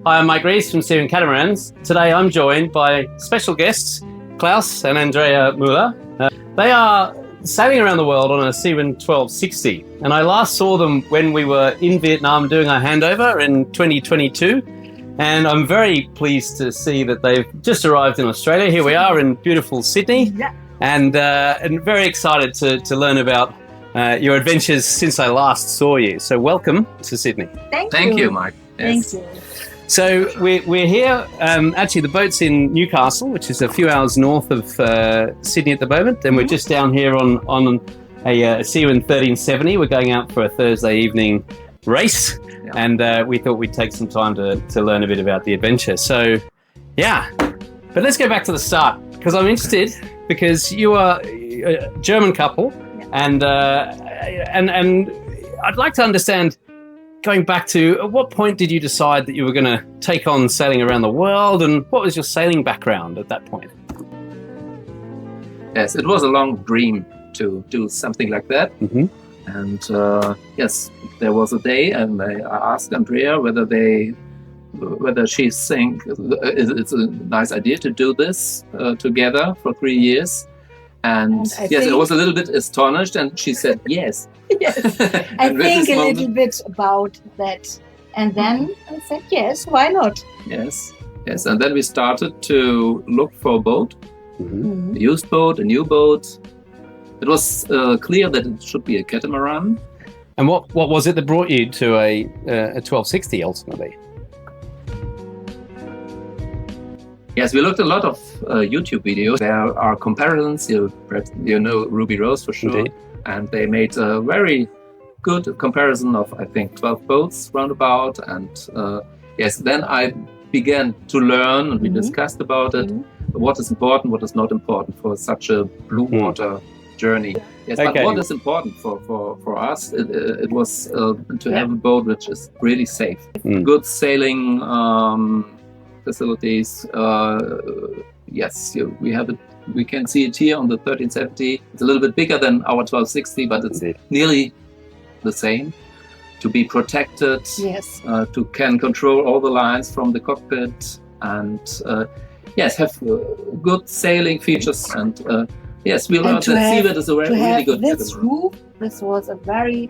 Hi, I'm Mike Rees from Seawind Catamarans. Today I'm joined by special guests, Klaus and Andrea Müller. They are sailing around the world on a Seawind 1260, and I last saw them when we were in Vietnam doing our handover in 2022, and I'm very pleased to see that they've just arrived in Australia. Here we are in beautiful Sydney, and very excited to learn about your adventures since I last saw you. So welcome to Sydney. Thank you, Mike. Yes. Thank you. So we're here, actually the boat's in Newcastle, which is a few hours north of Sydney at the moment, and we're just down here on a Seawind 1370. We're going out for a Thursday evening race, and we thought we'd take some time to learn a bit about the adventure. So, yeah, but let's go back to the start, because I'm interested, because you are a German couple, and I'd like to understand, going back to, at what point did you decide that you were going to take on sailing around the world, and what was your sailing background at that point? Yes, it was a long dream to do something like that. Mm-hmm. And yes, there was a day, and I asked Andrea whether she thinks it's a nice idea to do this together for 3 years. And yes, I was a little bit astonished, and she said yes. Yes, I think a little bit about that. And then I said, yes, why not? Yes, and then we started to look for a boat, a used boat, a new boat. It was clear that it should be a catamaran. And what was it that brought you to a 1260 ultimately? Yes, we looked a lot of YouTube videos. There are comparisons. You know Ruby Rose for sure. Indeed. And they made a very good comparison of, I think, 12 boats roundabout. And yes, then I began to learn, and we discussed about it, what is important, what is not important for such a blue water journey. Yes, Okay. but what is important for us, it was to have a boat which is really safe. Good sailing facilities. Yes, we have it. We can see it here on the 1370. It's a little bit bigger than our 1260, but it's nearly the same. To be protected, Yes. To can control all the lines from the cockpit, and yes, have good sailing features. And yes, we learned that Seawind is a really good this catamaran. roof. This was a very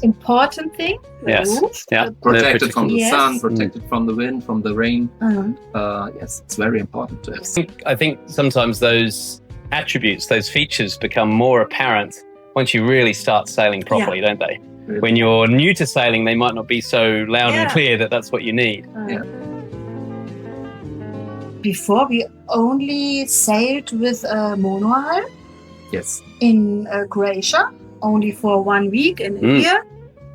important thing. The Yes. roof. Yeah. Protected from the Yes. sun, protected from the wind, from the rain. Uh-huh. Yes, it's very important to have. I think sometimes those attributes, those features become more apparent once you really start sailing properly, don't they? Really. When you're new to sailing, they might not be so loud and clear that that's what you need. Yeah. Before we only sailed with a monohull Yes. in Croatia, only for 1 week in a year.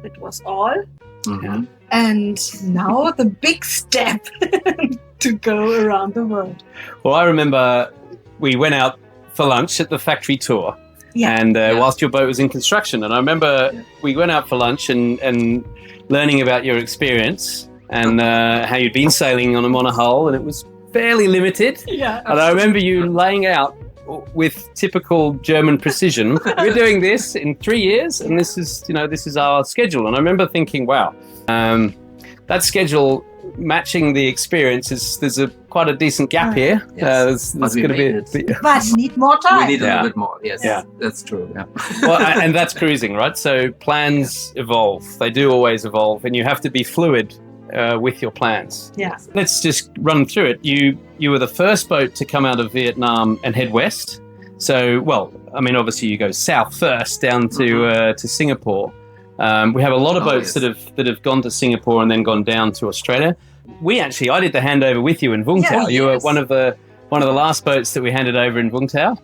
That was all. Mm-hmm. And now the big step to go around the world. Well, I remember we went out for lunch at the factory tour, and whilst your boat was in construction, and I remember we went out for lunch and learning about your experience and how you'd been sailing on a monohull, and it was fairly limited. Yeah. And I remember you laying out with typical German precision, we're doing this in 3 years, and this is our schedule. And I remember thinking, wow, that schedule matching the experience there's quite a decent gap here. Yes. There's going to be But we need more time. We need a little bit more. Yes, that's true. Yeah. well, and that's cruising, right? So plans evolve. They do always evolve, and you have to be fluid with your plans. Yeah. Let's just run through it. You were the first boat to come out of Vietnam and head west. So, well, I mean, obviously you go south first down to Singapore. We have a lot of boats that have gone to Singapore and then gone down to Australia. I did the handover with you in Vung Tau. You were one of the last boats that we handed over in Vung Tau.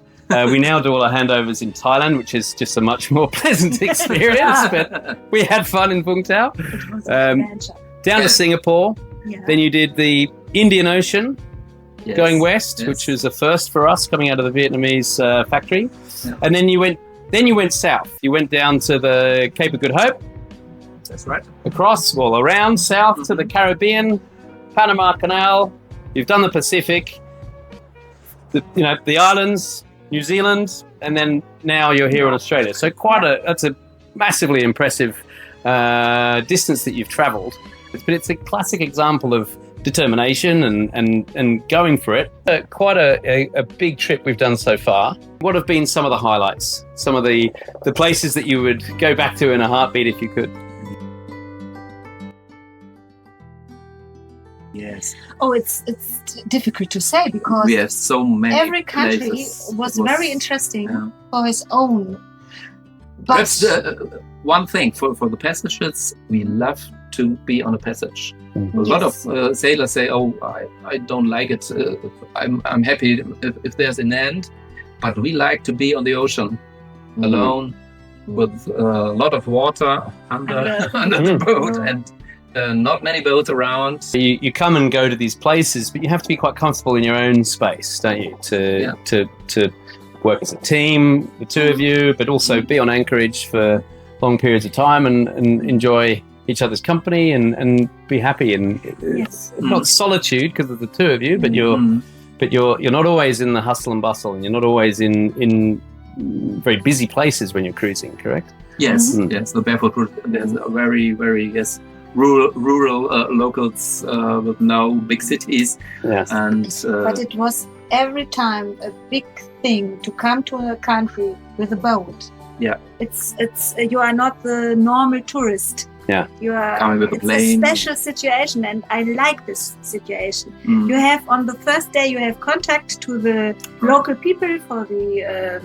We now do all our handovers in Thailand, which is just a much more pleasant experience. But we had fun in Vung Tau. It was an adventure. Down to Singapore. Yeah. Then you did the Indian Ocean, going west, Yes. which was a first for us coming out of the Vietnamese factory. Yeah. And then you went south. You went down to the Cape of Good Hope, That's right. around south to the Caribbean, Panama Canal. You've done the Pacific, the islands, New Zealand, and then now you're here in Australia. So that's a massively impressive distance that you've travelled. But it's a classic example of determination and going for it. Quite a big trip we've done so far. What have been some of the highlights? Some of the places that you would go back to in a heartbeat if you could? Yes. Oh, it's difficult to say because We have so many every country places. was It very interesting yeah. for its own. But That's one thing for the passengers. We love to be on a passage. A lot of sailors say, "Oh, I don't like it. I'm happy if there's an end," but we like to be on the ocean, alone, with a lot of water under the boat, and not many boats around. You come and go to these places, but you have to be quite comfortable in your own space, don't you? To work as a team, the two of you, but also be on anchorage for long periods of time and enjoy each other's company and be happy. And it's not solitude because of the two of you, but you're not always in the hustle and bustle, and you're not always in very busy places when you're cruising, correct? Yes, yes. The barefoot route, there's a very rural locals with no big cities. Yes. And but it was every time a big thing to come to a country with a boat. Yeah. It's you are not the normal tourist. Yeah. You are coming with a plane. a special situation, and I like this situation. You have on the first day you have contact to the local people for the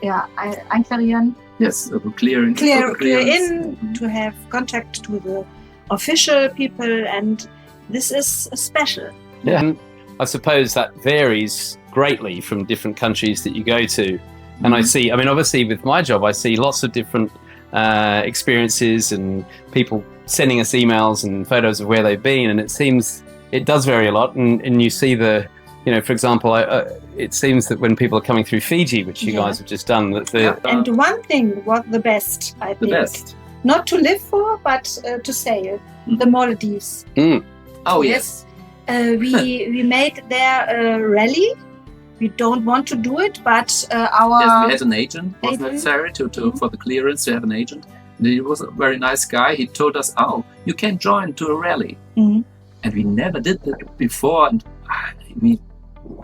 Einquarieren. Yes, clear in To have contact to the official people, and this is special. Yeah. And I suppose that varies greatly from different countries that you go to. And I see, I mean, obviously with my job, I see lots of different experiences and people sending us emails and photos of where they've been. And it seems it does vary a lot. And you see for example, it seems that when people are coming through Fiji, which you guys have just done, that and one thing was the best, I think. The best. Not to live for, but to sail. The Maldives. Oh, yes. We made there a rally. We don't want to do it, but our... Yes, we had an agent. It was necessary for the clearance to have an agent. And he was a very nice guy. He told us, "Oh, you can join to a rally." And we never did that before. And we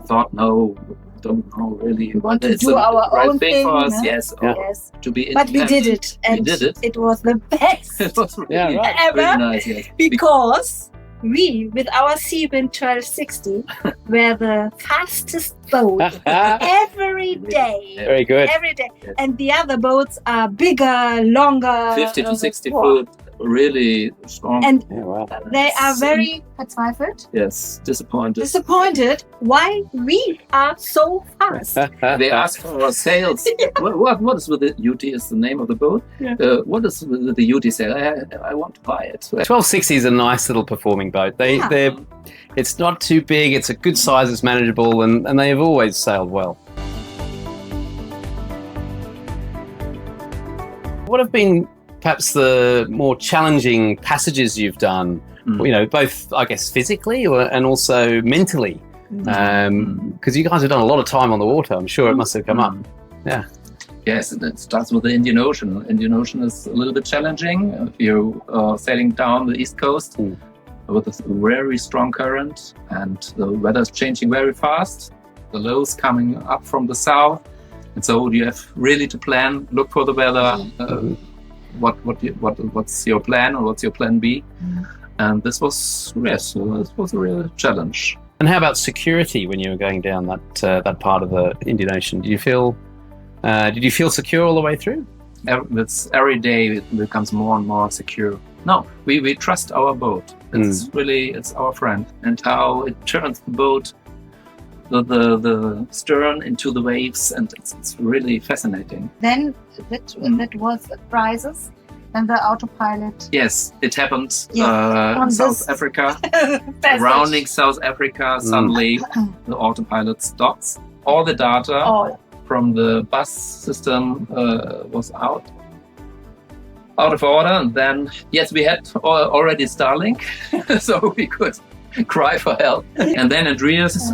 thought, no, don't know really. We want to It's do the our right own thing thing. for us. No? Yes. Yes. To be But we did it. And we did it. It was the best It was really, ever. really nice, yes. Because we, with our Seawind 1260, were the fastest boat every day. very good. Every day. Yes. And the other boats are bigger, longer. 50 to 60 foot, really strong. And wow. they are very verzweifelt, Yes, disappointed why we are so fast. They asked for our sails. What is with the UT is the name of the boat. What is with the UT sail? I want to buy it. 1260 is a nice little performing boat. It's not too big, it's a good size, it's manageable, and they have always sailed well. What have been perhaps the more challenging passages you've done, both, I guess, physically and also mentally? Because you guys have done a lot of time on the water. I'm sure it must have come up. Yeah. Yes, it starts with the Indian Ocean. Indian Ocean is a little bit challenging. If you're sailing down the east coast with a very strong current, and the weather's changing very fast. The lows coming up from the south, and so you have really to plan, look for the weather. What's your plan, or what's your plan B? And this was a real challenge. And how about security when you were going down that part of the Indian Ocean? Did you feel secure all the way through? Every day it becomes more and more secure. No, we trust our boat. It's our friend, and how it turns the boat, the stern into the waves, and it's really fascinating. Then that was prizes, and the autopilot. Yes, it happened on South Africa, rounding South Africa. Suddenly, the autopilot stops. All the data from the bus system was out of order, and then we had already Starlink, so we could cry for help. And then Andreas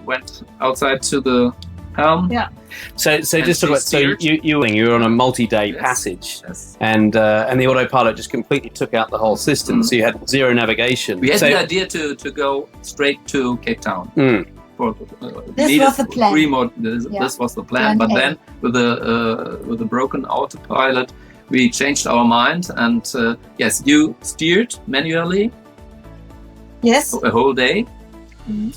went outside to the helm. Yeah. So And just talk we about, so steered. you were on a multi-day Yes. passage, Yes. and the autopilot just completely took out the whole system, so you had zero navigation. We had so, the idea to go straight to Cape Town. Mm. For, This needed was the plan. 3 more. This Yeah. was the plan. Plan But A. then with the broken autopilot, we changed our mind. And yes, you steered manually Yes. a whole day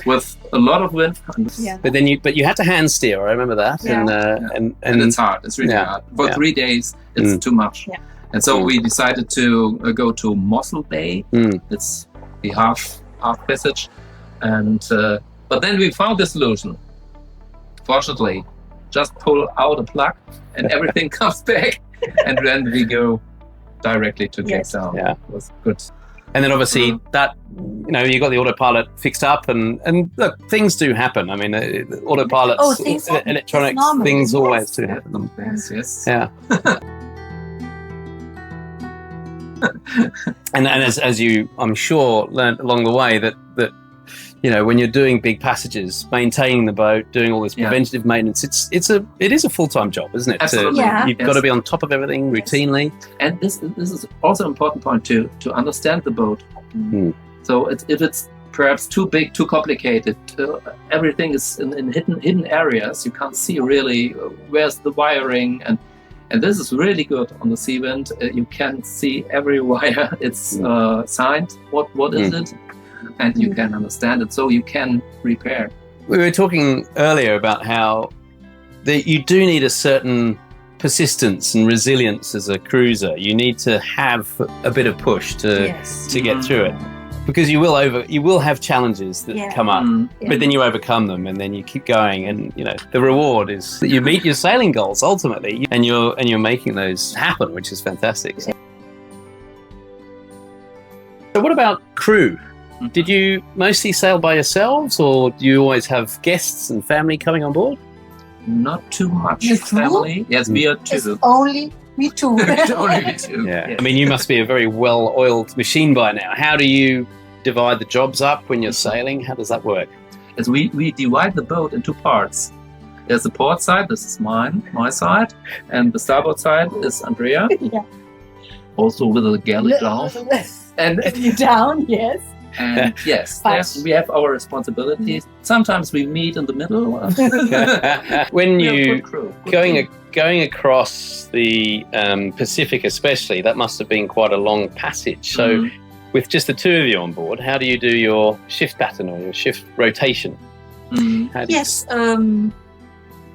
with a lot of wind. Yeah. But you had to hand steer. I remember that, Yeah. And it's hard. It's really Yeah. hard. For Yeah. 3 days, it's too much. Yeah. And so we decided to go to Mossel Bay. Mm. It's the half passage, and but then we found the solution. Fortunately, just pull out a plug, and everything comes back, and then we go directly to Cape Yes. Town. Yeah. It was good. And then obviously that, you got the autopilot fixed up, and look, things do happen. I mean, autopilots, Oh, things happen. electronics, It's normal. things Yes. always do happen. Yes. Yeah. and as you, I'm sure, learned along the way that when you're doing big passages, maintaining the boat, doing all this Yeah. preventative maintenance, it is a full-time job, isn't it? Absolutely. Yeah. You've Yes. got to be on top of everything routinely. And this is also an important point to understand the boat. Mm. So if it's perhaps too big, too complicated, everything is in hidden areas. You can't see really where's the wiring, and this is really good on the Seawind. You can see every wire. It's signed. What is it? And you can understand it, so you can repair. We were talking earlier about how you do need a certain persistence and resilience as a cruiser. You need to have a bit of push to get through it, because you will have challenges that come up, but then you overcome them, and then you keep going, and the reward is that you meet your sailing goals ultimately, and you're making those happen, which is fantastic. So what about crew? Did you mostly sail by yourselves, or do you always have guests and family coming on board? Not too much You too? family. Yes, we are It's two. only me too. Only we two. Yeah. Yes. I mean, you must be a very well-oiled machine by now. How do you divide the jobs up when you're sailing? How does that work? As we divide the boat into parts. There's the port side, this is my side, and the starboard side is Andrea, Yeah. also with a galley down. And Down, yes. And yes, But- we have our responsibilities. Sometimes we meet in the middle. When We have you good crew, good going across the Pacific, especially, that must have been quite a long passage. So, Mhm. with just the two of you on board, how do you do your shift pattern or your shift rotation? Mhm. How do you- Yes.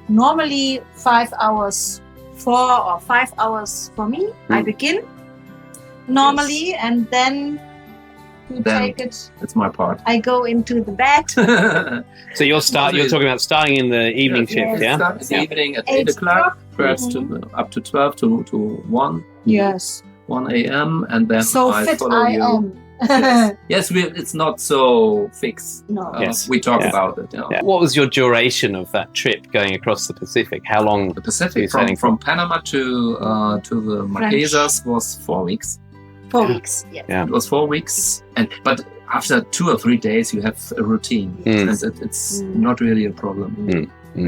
Normally 5 hours, 4 or 5 hours for me. I begin normally, and then you Then- take it. It's my part. I go into the bed. So you're talking about starting in the evening shift, yeah? Start in the evening at 8 8 o'clock, perhaps Mhm. up to 12 to 1 Yes. 1 a.m. and then So I fit follow I you. am. Yes, it's not so fixed. No. Yes. We talk Yeah. about it. Yeah. What was your duration of that trip going across the Pacific? How long? The You're Pacific sailing from Panama to the Marquesas was 4 weeks. 4 weeks. Yes. Yeah. It was 4 weeks, but after 2 or 3 days, you have a routine, Mm. and it's Mm. not really a problem.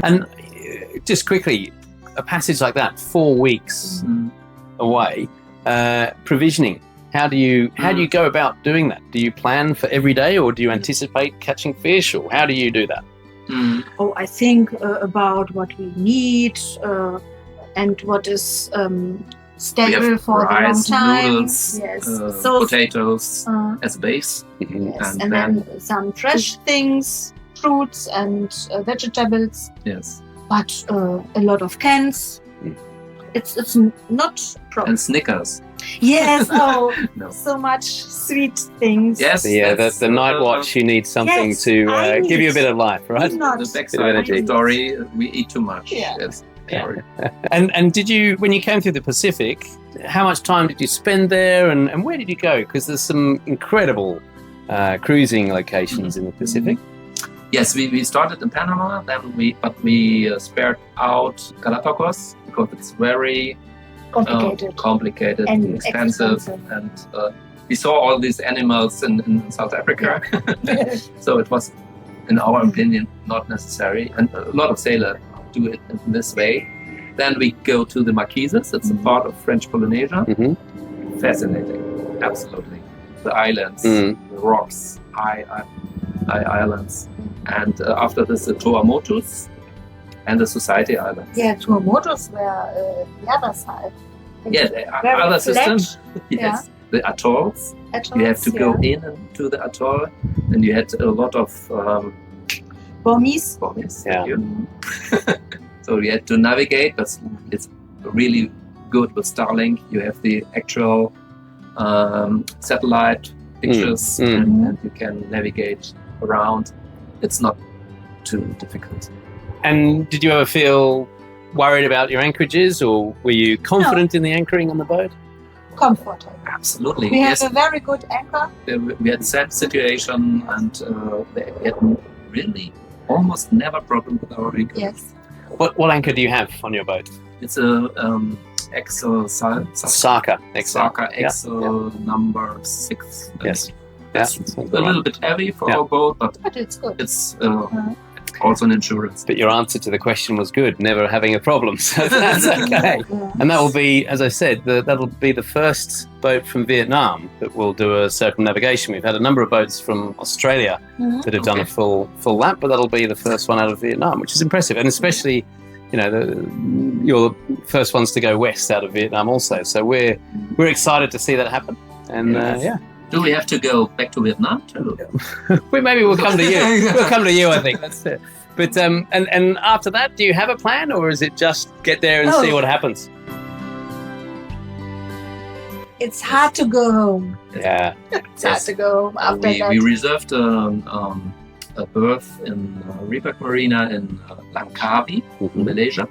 And just quickly, a passage like that, 4 weeks Mm. away, provisioning. How do you go about doing that? Do you plan for every day, or do you anticipate catching fish, or how do you do that? Mm. Oh, I think about what we need and what is We stable have for the long rice, time. noodles, Yes. potatoes Yes, as base. and and then some fresh things, fruits and vegetables, Yes, but a lot of cans. Mm. It's not problem. and Snickers. Yes. Oh, No. so much sweet things. Yes, Yeah, that's, the night watch, you need something Yes, to I give you a need- bit of life, right? Not the Bit of backside of the energy. story. We eat too much. Yeah. Yes. Yeah. Sorry. And did you, when you came through the Pacific, how much time did you spend there, and where did you go? Because there's some incredible cruising locations in the Pacific. Yes, we started in Panama, then we spared out Galapagos because it's very Complicated. And expensive, expensive. and we saw all these animals in South Africa. So it was, in our opinion, not necessary. And a lot of sailors do it in this way. Then we go to the Marquises. It's a part of French Polynesia. Fascinating, absolutely. The islands, the rocks, high islands. And after this, the Tuamotus and the Society Islands. Yeah, Tuamotus were the other side. Yeah, the Very other flat. system. Yes, the atolls. You have to go into the atoll, and you had a lot of Burmese. thank you. So you had to navigate, but it's really good with Starlink. You have the actual satellite pictures, and you can navigate around. It's not too difficult. And did you ever feel worried about your anchorages, or were you confident in the anchoring on the boat? Comfortable. Absolutely. We have Yes. a very good anchor. We had sad situation, and we had really almost never problem with our anchor. Yes. What anchor do you have on your boat? It's a Excel Saka. Saka Excel number 6. Yes. It's a little bit heavy for our boat, but it's good. it's also an insurance. But your answer to the question was good, never having a problem, so that's okay. And that will be, as I said, that'll be the first boat from Vietnam that will do a circumnavigation. We've had a number of boats from Australia that have done a full lap, but that'll be the first one out of Vietnam, which is impressive. And especially, you're the first ones to go west out of Vietnam also. So we're excited to see that happen. And Do we have to go back to Vietnam too? maybe we'll come to you. We'll come to you, I think. That's it. But and after that, do you have a plan, or is it just get there and see what happens? It's hard to go home. Yeah. It's hard to go home after that. We reserved a berth in Repack Marina in Langkawi, in Malaysia.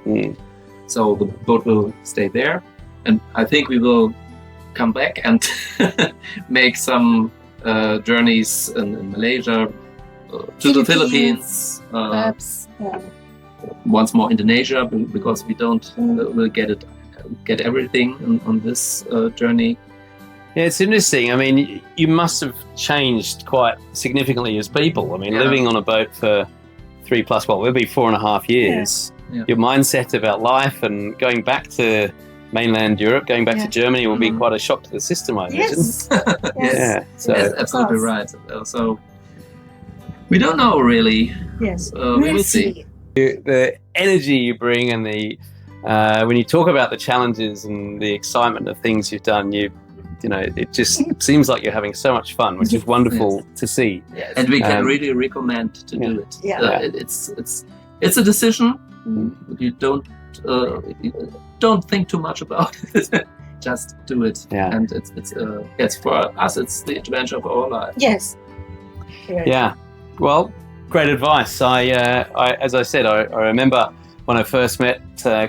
So the boat will stay there, and I think we will come back and make some journeys in Malaysia, to the Philippines, Perhaps. once more Indonesia, because we don't will get everything on this journey. Yeah, it's interesting. I mean, you must have changed quite significantly as people. I mean, living on a boat for 3+, it'll be 4.5 years. Yeah. Your mindset about life and going back to mainland Europe, going back to Germany will be quite a shock to the system, I imagine. Yes. Yeah, so Yes, absolutely right. So we don't know really. Yes. We will see. the energy you bring and the when you talk about the challenges and the excitement of things you've done, it just seems like you're having so much fun, which is wonderful to see. Yes. And we can really recommend to do it. Yeah. It's a decision. You don't think too much about it. Just do it. Yeah. And it's for us. It's the adventure of our life. Yes. Yeah. Well, great advice. I as I said, I remember when I first met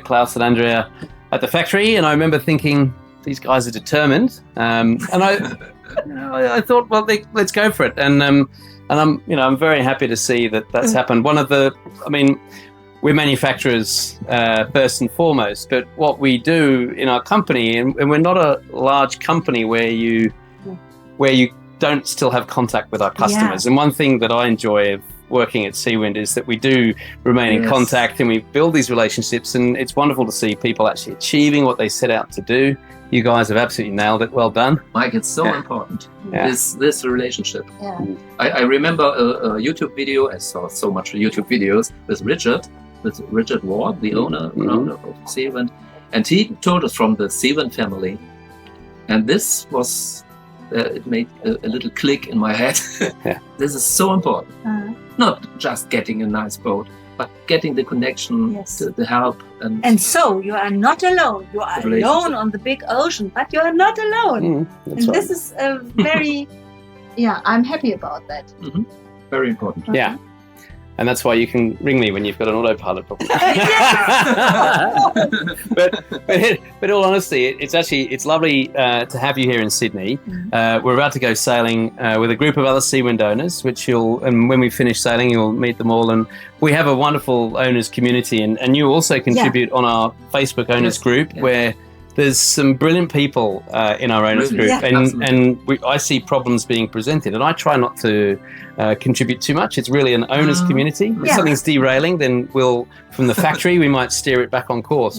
Klaus and Andrea at the factory, and I remember thinking, these guys are determined, and I thought, well, let's go for it. And I'm very happy to see that's happened. We're manufacturers first and foremost, but what we do in our company, and we're not a large company where you don't still have contact with our customers. And one thing that I enjoy of working at Seawind is that we do remain in contact and we build these relationships, and it's wonderful to see people actually achieving what they set out to do. You guys have absolutely nailed it. Well done. Mike, it's so important, this relationship. Yeah. I remember a YouTube video. I saw so much YouTube videos with Richard Ward, the owner of Seawind, and he told us from the Seawind family, and this was it made a little click in my head. This is so important. Not just getting a nice boat, but getting the connection, the help, and so you are not alone. You are alone on the big ocean, but you are not alone. This is a very I'm happy about that. Very important. Yeah. And that's why you can ring me when you've got an autopilot problem. but in all honesty, it's lovely to have you here in Sydney. We're about to go sailing with a group of other Seawind owners, and when we finish sailing, you'll meet them all. And we have a wonderful owners community, and you also contribute on our Facebook owners group, where there's some brilliant people in our owners Really? group, Yeah. and I see problems being presented, and I try not to contribute too much. It's really an owners community. If Yeah. something's derailing, then from the factory, we might steer it back on course.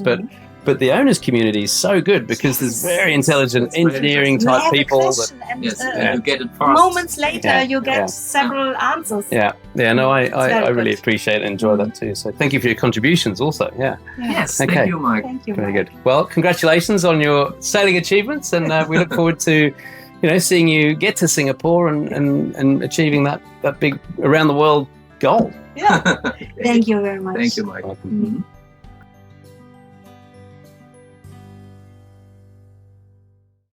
But the owners community is so good because there's very intelligent That's very engineering You type have a people. question and, Yes, Yeah. you get it fast. moments later Yeah, you get yeah. several answers. Yeah, no, I very really good. appreciate and enjoy that too. So thank you for your contributions also. Yeah, Yes, Okay. thank you, Mike. Thank you. very Mike. good. Well, congratulations on your sailing achievements, and we look forward to, seeing you get to Singapore and achieving that big around the world goal. Yeah. Thank you very much. Thank you, Mike. Welcome. Mhm.